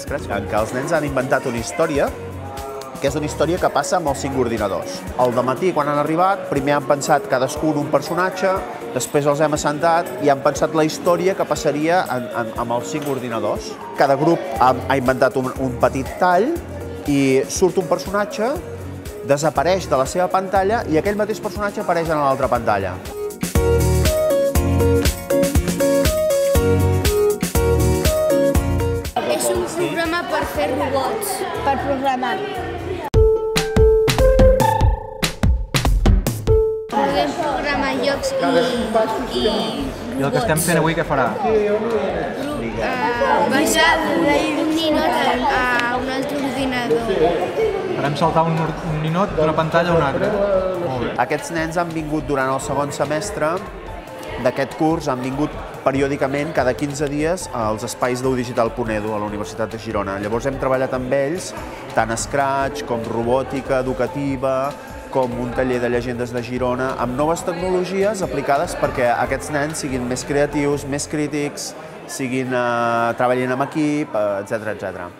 d'Scratch, en què els nens han inventat una història, que és una història que passa amb els 5 ordinadors. Al dematí, quan han arribat, primer han pensat cadascun un personatge, després els hem assentat i han pensat la història que passaria amb els 5 ordinadors. Cada grup ha inventat un petit tall i surt un personatge, desapareix de la seva pantalla i aquell mateix personatge apareix en l'altra pantalla. És un programa per fer robots, per programar. Podem programar llocs i robots. I el que estem fent avui què farà? Passar un ninot a un altre ordinador. Farem saltar un ninot d'una pantalla a una altra. Molt bé. Aquests nens han vingut durant el segon semestre d'aquest curs, han vingut periòdicament, cada 15 dies, als espais d'Audigital.edu a la Universitat de Girona. Llavors hem treballat amb ells tant Scratch com robòtica educativa, com un taller de llegendes de Girona, amb noves tecnologies aplicades perquè aquests nens siguin més creatius, més crítics, treballin en equip, etc.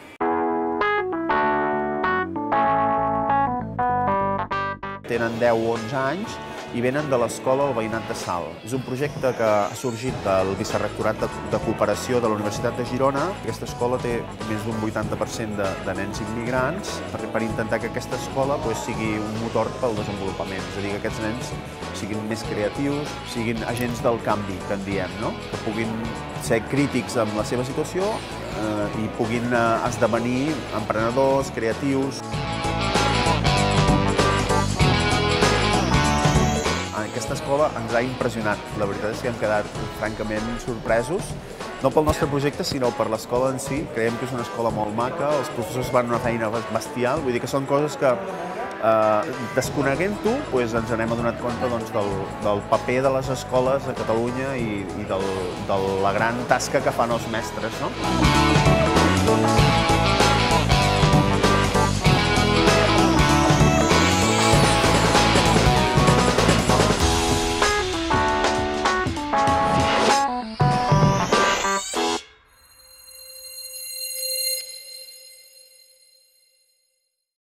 Tenen 10 o 11 anys i venen de l'Escola al Veïnat de Salt. És un projecte que ha sorgit del Vicerrectorat de Cooperació de la Universitat de Girona. Aquesta escola té més d'un 80% de nens immigrants per intentar que aquesta escola sigui un motor pel desenvolupament. És a dir, que aquests nens siguin més creatius, siguin agents del canvi, que en diem, no? Que puguin ser crítics amb la seva situació i puguin esdevenir emprenedors, creatius. Aquesta escola ens ha impressionat. La veritat és que hem quedat francament sorpresos, no pel nostre projecte, sinó per l'escola en si. Creiem que és una escola molt maca, els professors fan una feina bestial, vull dir que són coses que, desconeguent-ho, ens n'hem adonat compte del paper de les escoles a Catalunya i de la gran tasca que fan els mestres, no?